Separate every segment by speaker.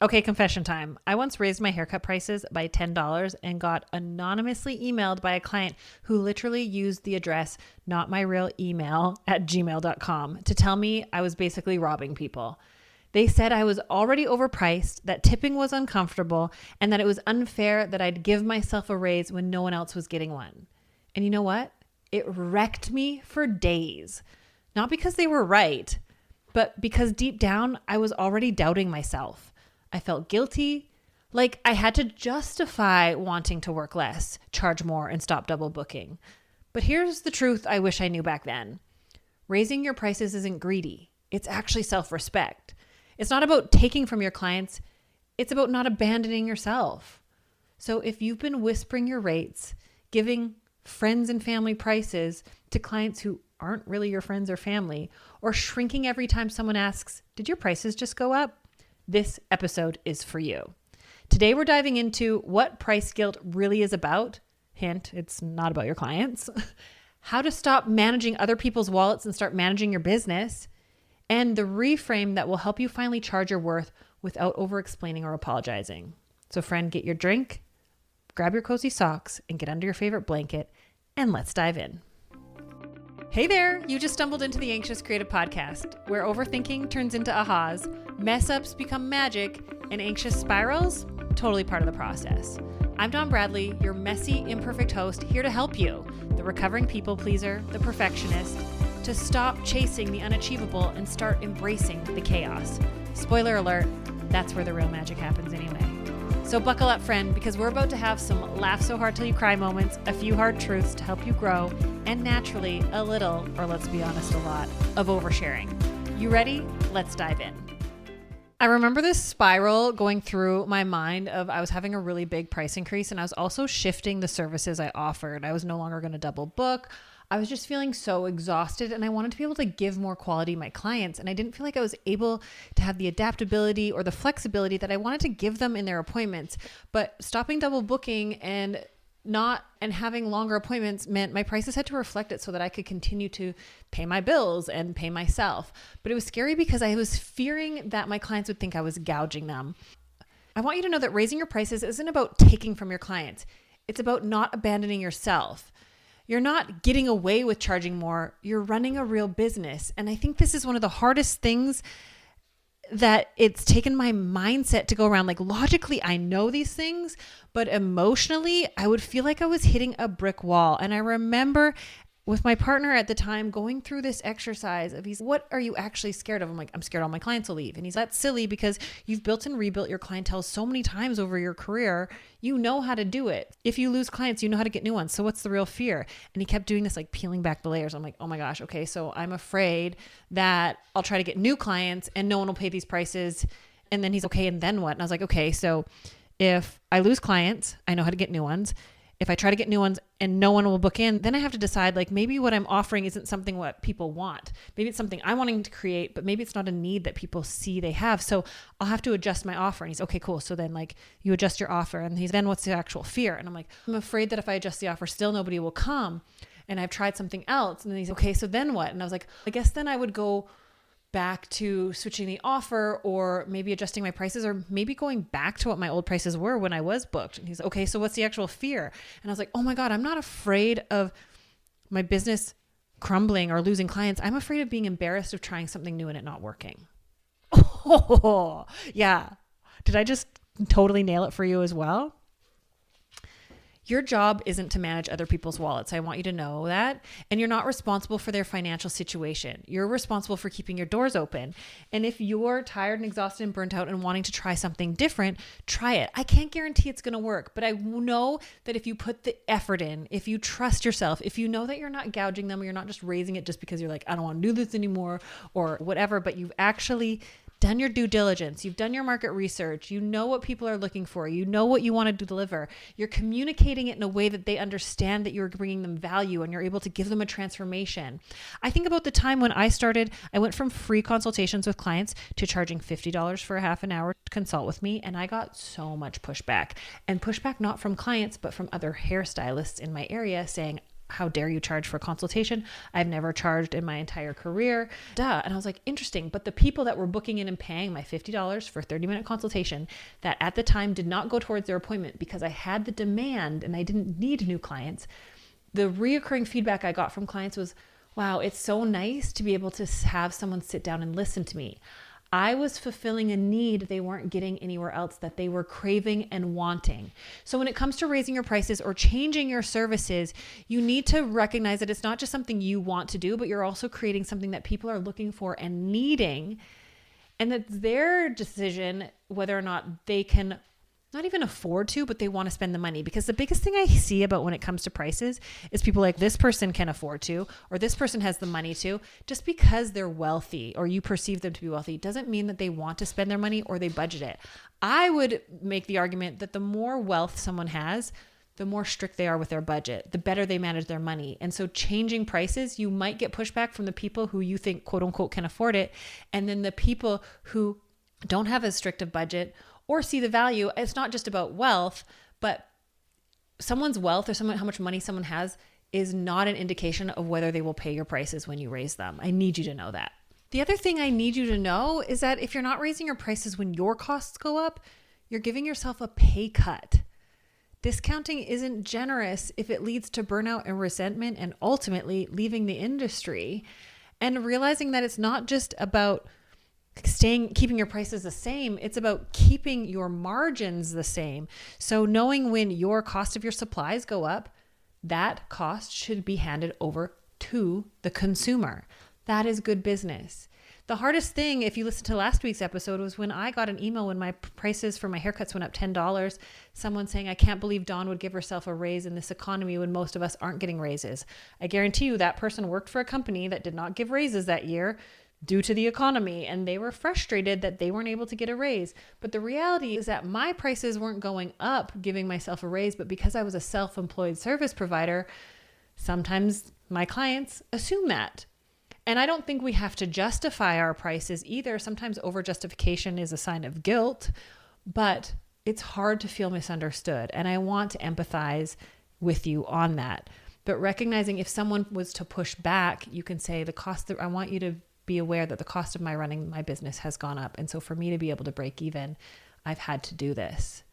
Speaker 1: Okay, confession time. I once raised my haircut prices by $10 and got anonymously emailed by a client who literally used the address not my real email at gmail.com to tell me I was basically robbing people. They said I was already overpriced, that tipping was uncomfortable, and that it was unfair that I'd give myself a raise when no one else was getting one. And you know what? It wrecked me for days. Not because they were right, but because deep down I was already doubting myself. I felt guilty, like I had to justify wanting to work less, charge more, and stop double booking. But here's the truth I wish I knew back then. Raising your prices isn't greedy. It's actually self-respect. It's not about taking from your clients. It's about not abandoning yourself. So if you've been whispering your rates, giving friends and family prices to clients who aren't really your friends or family, or shrinking every time someone asks, did your prices just go up? This episode is for you. Today, we're diving into what price guilt really is about. Hint, it's not about your clients. How to stop managing other people's wallets and start managing your business. And the reframe that will help you finally charge your worth without over-explaining or apologizing. So friend, get your drink, grab your cozy socks, and get under your favorite blanket, and let's dive in. Hey there, you just stumbled into the Anxious Creative Podcast, where overthinking turns into ahas, mess-ups become magic, and anxious spirals, totally part of the process. I'm Dawn Bradley, your messy, imperfect host, here to help you, the recovering people pleaser, the perfectionist, to stop chasing the unachievable and start embracing the chaos. Spoiler alert, that's where the real magic happens anyway. So buckle up, friend, because we're about to have some laugh so hard till you cry moments, a few hard truths to help you grow, and naturally a little, or let's be honest, a lot, of oversharing. You ready? Let's dive in. I remember this spiral going through my mind of I was having a really big price increase, and I was also shifting the services I offered. I was no longer going to double book. I was just feeling so exhausted, and I wanted to be able to give more quality to my clients. And I didn't feel like I was able to have the adaptability or the flexibility that I wanted to give them in their appointments. But stopping double booking and having longer appointments meant my prices had to reflect it so that I could continue to pay my bills and pay myself. But it was scary because I was fearing that my clients would think I was gouging them. I want you to know that raising your prices isn't about taking from your clients. It's about not abandoning yourself. You're not getting away with charging more. You're running a real business. And I think this is one of the hardest things that it's taken my mindset to go around. Like logically, I know these things, but emotionally, I would feel like I was hitting a brick wall. And I remember with my partner at the time going through this exercise of what are you actually scared of? I'm like, I'm scared all my clients will leave. And he's that's silly because you've built and rebuilt your clientele so many times over your career. You know how to do it. If you lose clients, you know how to get new ones. So what's the real fear? And he kept doing this, like peeling back the layers. I'm like, oh my gosh. Okay. So I'm afraid that I'll try to get new clients and no one will pay these prices. And then he's okay. And then what? And I was like, okay, so if I lose clients, I know how to get new ones. If I try to get new ones and no one will book in, then I have to decide like maybe what I'm offering isn't something what people want. Maybe it's something I'm wanting to create, but maybe it's not a need that people see they have. So I'll have to adjust my offer. And he's okay, cool. So then like you adjust your offer and he's then what's the actual fear? And I'm like, I'm afraid that if I adjust the offer, still nobody will come. And I've tried something else. And then he's okay, so then what? And I was like, I guess then I would go back to switching the offer or maybe adjusting my prices or maybe going back to what my old prices were when I was booked. And he's okay, so what's the actual fear? And I was like, oh my God, I'm not afraid of my business crumbling or losing clients. I'm afraid of being embarrassed of trying something new and it not working. Oh, yeah. Did I just totally nail it for you as well? Your job isn't to manage other people's wallets. I want you to know that. And you're not responsible for their financial situation. You're responsible for keeping your doors open. And if you're tired and exhausted and burnt out and wanting to try something different, try it. I can't guarantee it's going to work, but I know that if you put the effort in, if you trust yourself, if you know that you're not gouging them, or you're not just raising it just because you're like, I don't want to do this anymore or whatever, but you've actually done your due diligence. You've done your market research. You know what people are looking for. You know what you want to deliver. You're communicating it in a way that they understand that you're bringing them value and you're able to give them a transformation. I think about the time when I started, I went from free consultations with clients to charging $50 for a half an hour to consult with me. And I got so much pushback, and pushback not from clients, but from other hairstylists in my area saying, how dare you charge for a consultation? I've never charged in my entire career. Duh. And I was like, interesting. But the people that were booking in and paying my $50 for a 30-minute consultation that at the time did not go towards their appointment because I had the demand and I didn't need new clients, the reoccurring feedback I got from clients was, wow, it's so nice to be able to have someone sit down and listen to me. I was fulfilling a need they weren't getting anywhere else, that they were craving and wanting. So when it comes to raising your prices or changing your services, you need to recognize that it's not just something you want to do, but you're also creating something that people are looking for and needing. And that's their decision whether or not they can not even afford to, but they want to spend the money. Because the biggest thing I see about when it comes to prices is people like, this person can afford to, or this person has the money to. Just because they're wealthy or you perceive them to be wealthy doesn't mean that they want to spend their money or they budget it. I would make the argument that the more wealth someone has, the more strict they are with their budget, the better they manage their money. And so changing prices, you might get pushback from the people who you think quote unquote can afford it. And then the people who don't have as strict a budget or see the value. It's not just about wealth, but someone's wealth or how much money someone has is not an indication of whether they will pay your prices when you raise them. I need you to know that. The other thing I need you to know is that if you're not raising your prices when your costs go up, you're giving yourself a pay cut. Discounting isn't generous if it leads to burnout and resentment and ultimately leaving the industry. And realizing that it's not just about keeping your prices the same, it's about keeping your margins the same. So knowing when your cost of your supplies go up, that cost should be handed over to the consumer. That is good business. The hardest thing, if you listen to last week's episode, was when I got an email when my prices for my haircuts went up $10. Someone saying, I can't believe Dawn would give herself a raise in this economy when most of us aren't getting raises. I guarantee you that person worked for a company that did not give raises that year due to the economy, and they were frustrated that they weren't able to get a raise. But the reality is that my prices weren't going up giving myself a raise, but because I was a self-employed service provider, sometimes my clients assume that. And I don't think we have to justify our prices either. Sometimes over-justification is a sign of guilt, but it's hard to feel misunderstood. And I want to empathize with you on that. But recognizing if someone was to push back, you can say I want you to be aware that the cost of my running my business has gone up. And so for me to be able to break even, I've had to do this.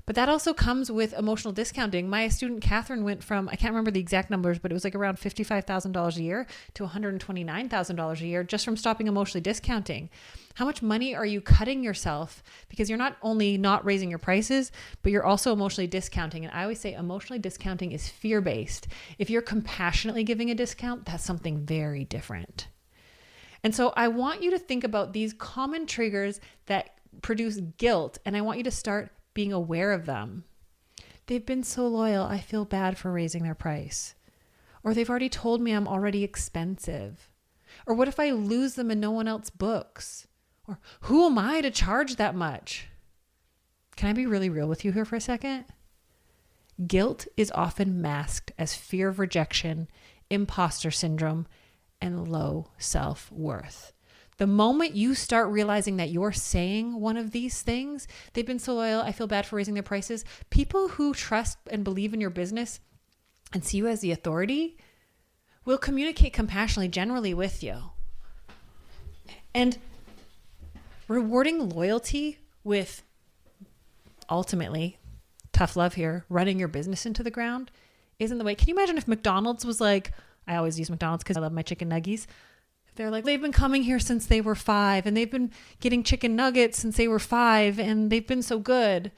Speaker 1: But that also comes with emotional discounting. My student, Catherine, went from, I can't remember the exact numbers, but it was like around $55,000 a year to $129,000 a year just from stopping emotionally discounting. How much money are you cutting yourself? Because you're not only not raising your prices, but you're also emotionally discounting. And I always say emotionally discounting is fear-based. If you're compassionately giving a discount, that's something very different. And so I want you to think about these common triggers that produce guilt, and I want you to start being aware of them. They've been so loyal, I feel bad for raising their price. Or they've already told me I'm already expensive. Or what if I lose them and no one else books? Or who am I to charge that much? Can I be really real with you here for a second? Guilt is often masked as fear of rejection, imposter syndrome, and low self-worth. The moment you start realizing that you're saying one of these things, they've been so loyal, I feel bad for raising their prices. People who trust and believe in your business and see you as the authority will communicate compassionately generally with you. And rewarding loyalty with ultimately, tough love here, running your business into the ground isn't the way. Can you imagine if McDonald's was like, I always use McDonald's because I love my chicken nuggies. They're like, they've been coming here since they were 5 and they've been getting chicken nuggets since they were 5 and they've been so good.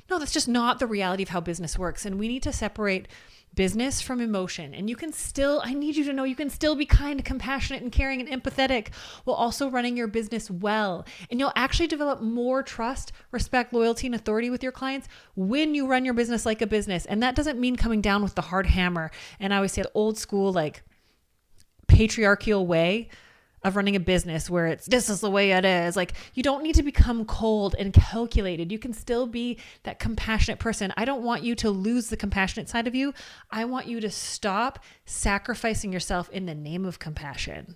Speaker 1: No, that's just not the reality of how business works. And we need to separate business from emotion. And you can still, I need you to know, you can still be kind, compassionate, and caring and empathetic while also running your business well. And you'll actually develop more trust, respect, loyalty, and authority with your clients when you run your business like a business. And that doesn't mean coming down with the hard hammer. And I always say the old school, like patriarchal way of running a business where this is the way it is. Like, you don't need to become cold and calculated. You can still be that compassionate person. I don't want you to lose the compassionate side of you. I want you to stop sacrificing yourself in the name of compassion.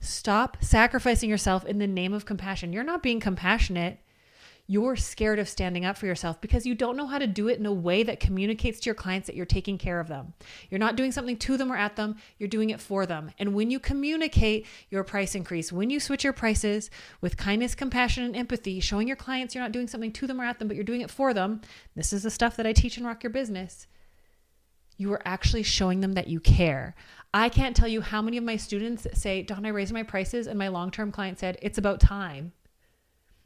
Speaker 1: Stop sacrificing yourself in the name of compassion. You're not being compassionate. You're scared of standing up for yourself because you don't know how to do it in a way that communicates to your clients that you're taking care of them. You're not doing something to them or at them, you're doing it for them. And when you communicate your price increase, when you switch your prices with kindness, compassion, and empathy, showing your clients you're not doing something to them or at them, but you're doing it for them. This is the stuff that I teach in Rock Your Business. You are actually showing them that you care. I can't tell you how many of my students say, Dawn, I raised my prices, and my long-term client said, it's about time.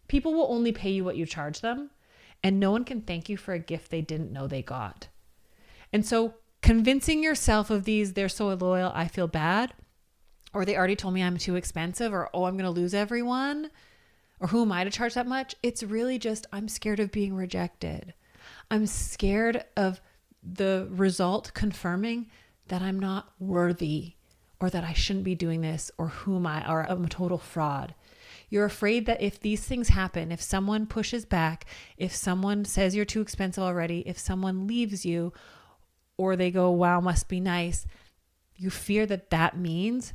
Speaker 1: People will only pay you what you charge them, and no one can thank you for a gift they didn't know they got. And so convincing yourself of these, they're so loyal, I feel bad, or they already told me I'm too expensive, or, oh, I'm going to lose everyone, or who am I to charge that much? It's really just, I'm scared of being rejected. I'm scared of the result confirming that I'm not worthy, or that I shouldn't be doing this, or or I'm a total fraud. You're afraid that if these things happen, if someone pushes back, if someone says you're too expensive already, if someone leaves you, or they go, wow, must be nice, you fear that that means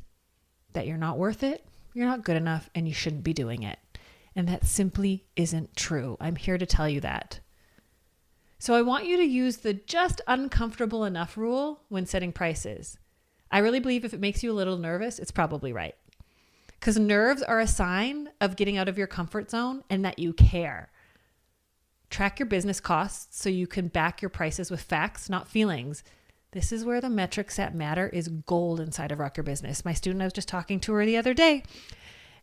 Speaker 1: that you're not worth it, you're not good enough, and you shouldn't be doing it. And that simply isn't true. I'm here to tell you that. So I want you to use the just uncomfortable enough rule when setting prices. I really believe if it makes you a little nervous, it's probably right. Because nerves are a sign of getting out of your comfort zone and that you care. Track your business costs so you can back your prices with facts, not feelings. This is where the metrics that matter is gold inside of Rock Your Business. My student, I was just talking to her the other day,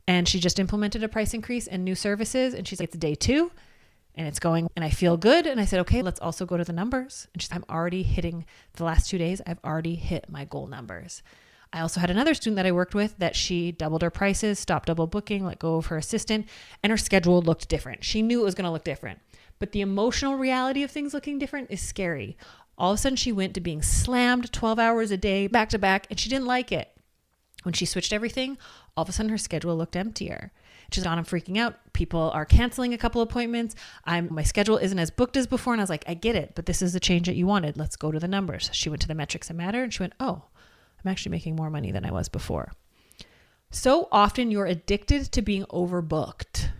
Speaker 1: and she just implemented a price increase and new services. And she's like, it's day 2 and it's going and I feel good. And I said, okay, let's also go to the numbers. And she's like, I'm already hitting the last 2 days. I've already hit my goal numbers. I also had another student that I worked with that she doubled her prices, stopped double booking, let go of her assistant, and her schedule looked different. She knew it was going to look different, but the emotional reality of things looking different is scary. All of a sudden she went to being slammed 12 hours a day back to back, and she didn't like it. When she switched everything, all of a sudden her schedule looked emptier. She's gone, I'm freaking out. People are canceling a couple appointments. My schedule isn't as booked as before. And I was like, I get it, but this is the change that you wanted. Let's go to the numbers. She went to the metrics that matter, and she went, oh, I'm actually making more money than I was before. So often you're addicted to being overbooked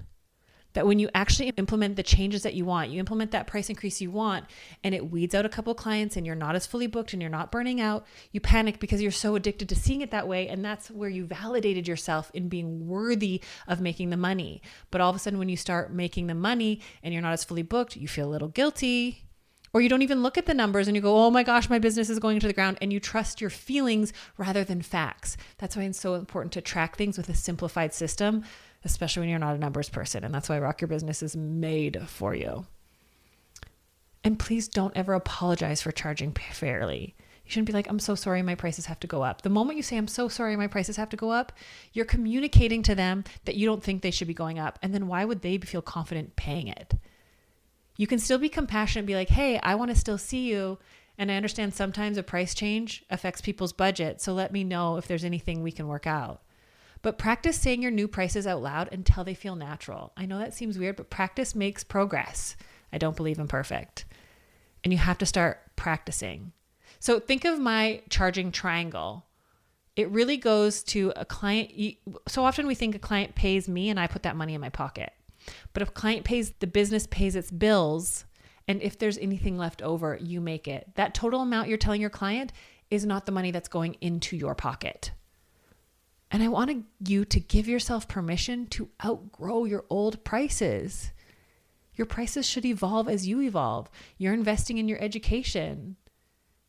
Speaker 1: that when you actually implement the changes that you want, you implement that price increase you want, and it weeds out a couple clients and you're not as fully booked and you're not burning out, you panic because you're so addicted to seeing it that way. And that's where you validated yourself in being worthy of making the money. But all of a sudden, when you start making the money and you're not as fully booked, you feel a little guilty. Or you don't even look at the numbers and you go, oh my gosh, my business is going to the ground, and you trust your feelings rather than facts. That's why it's so important to track things with a simplified system, especially when you're not a numbers person. And that's why Rock Your Business is made for you. And please don't ever apologize for charging fairly. You shouldn't be like, I'm so sorry, my prices have to go up. The moment you say, I'm so sorry, my prices have to go up, you're communicating to them that you don't think they should be going up. And then why would they feel confident paying it? You can still be compassionate and be like, hey, I want to still see you. And I understand sometimes a price change affects people's budget. So let me know if there's anything we can work out. But practice saying your new prices out loud until they feel natural. I know that seems weird, but practice makes progress. I don't believe in perfect. And you have to start practicing. So think of my charging triangle. It really goes to a client. So often we think a client pays me and I put that money in my pocket. But if client pays, the business pays its bills. And if there's anything left over, you make it. That total amount you're telling your client is not the money that's going into your pocket. And I want you to give yourself permission to outgrow your old prices. Your prices should evolve as you evolve. You're investing in your education.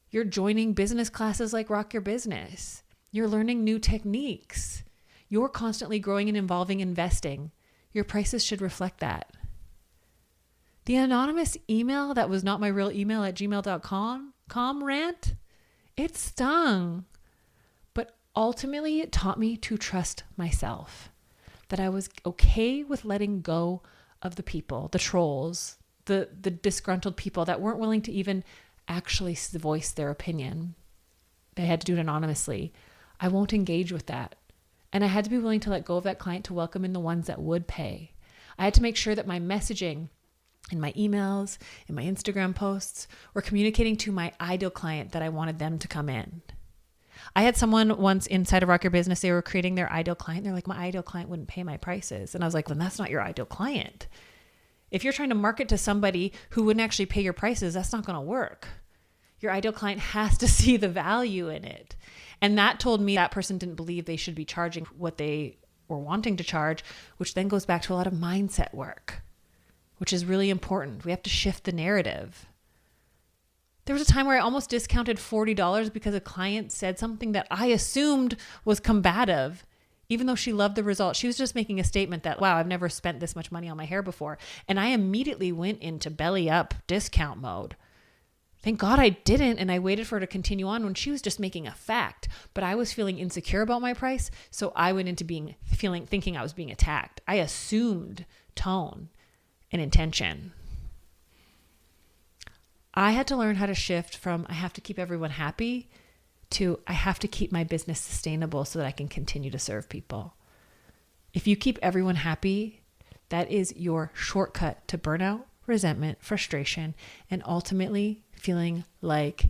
Speaker 1: You're joining business classes like Rock Your Business. You're learning new techniques. You're constantly growing and evolving, investing. Your prices should reflect that. The anonymous email that was not my real email at gmail.com rant, it stung. But ultimately, it taught me to trust myself, that I was okay with letting go of the people, the trolls, the disgruntled people that weren't willing to even actually voice their opinion. They had to do it anonymously. I won't engage with that. And I had to be willing to let go of that client to welcome in the ones that would pay. I had to make sure that my messaging in my emails, in my Instagram posts, were communicating to my ideal client that I wanted them to come in. I had someone once inside of Rock Your Business, they were creating their ideal client. They're like, my ideal client wouldn't pay my prices. And I was like, then that's not your ideal client. If you're trying to market to somebody who wouldn't actually pay your prices, that's not going to work. Your ideal client has to see the value in it. And that told me that person didn't believe they should be charging what they were wanting to charge, which then goes back to a lot of mindset work, which is really important. We have to shift the narrative. There was a time where I almost discounted $40 because a client said something that I assumed was combative, even though she loved the result. She was just making a statement that, wow, I've never spent this much money on my hair before. And I immediately went into belly up discount mode. Thank God I didn't, and I waited for her to continue on when she was just making a fact. But I was feeling insecure about my price, so I went into thinking I was being attacked. I assumed tone and intention. I had to learn how to shift from I have to keep everyone happy to I have to keep my business sustainable so that I can continue to serve people. If you keep everyone happy, that is your shortcut to burnout, resentment, frustration, and ultimately feeling like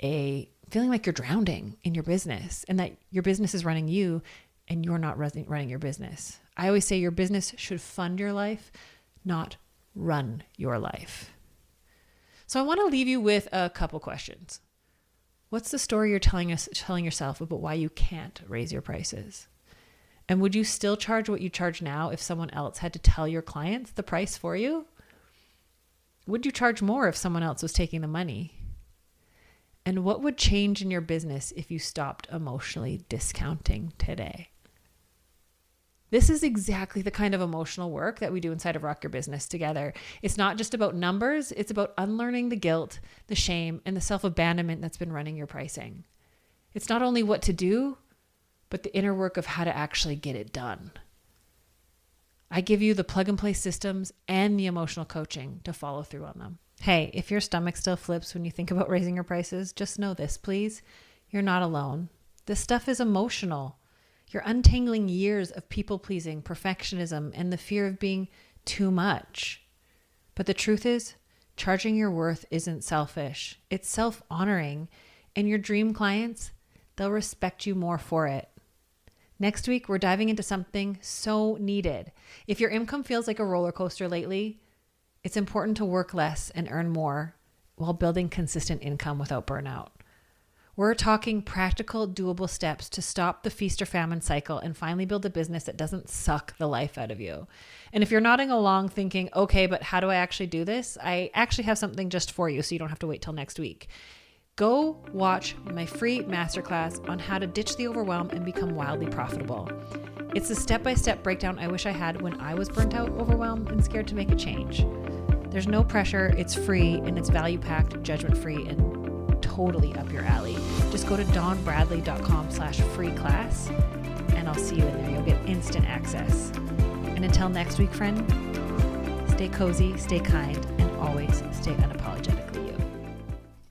Speaker 1: you're drowning in your business and that your business is running you and you're not running your business. I always say your business should fund your life, not run your life. So I want to leave you with a couple questions. What's the story you're telling yourself about why you can't raise your prices? And would you still charge what you charge now if someone else had to tell your clients the price for you? Would you charge more if someone else was taking the money? And what would change in your business if you stopped emotionally discounting today? This is exactly the kind of emotional work that we do inside of Rock Your Business together. It's not just about numbers. It's about unlearning the guilt, the shame, and the self-abandonment that's been running your pricing. It's not only what to do, but the inner work of how to actually get it done. I give you the plug and play systems and the emotional coaching to follow through on them. Hey, if your stomach still flips when you think about raising your prices, just know this, please. You're not alone. This stuff is emotional. You're untangling years of people-pleasing, perfectionism, and the fear of being too much. But the truth is, charging your worth isn't selfish. It's self-honoring. And your dream clients, they'll respect you more for it. Next week, we're diving into something so needed. If your income feels like a roller coaster lately, it's important to work less and earn more while building consistent income without burnout. We're talking practical, doable steps to stop the feast or famine cycle and finally build a business that doesn't suck the life out of you. And if you're nodding along thinking, okay, but how do I actually do this? I actually have something just for you so you don't have to wait till next week. Go watch my free masterclass on how to ditch the overwhelm and become wildly profitable. It's a step-by-step breakdown I wish I had when I was burnt out, overwhelmed, and scared to make a change. There's no pressure, it's free, and it's value-packed, judgment-free, and totally up your alley. Just go to dawnbradley.com/free class and I'll see you in there. You'll get instant access. And until next week, friend, stay cozy, stay kind, and always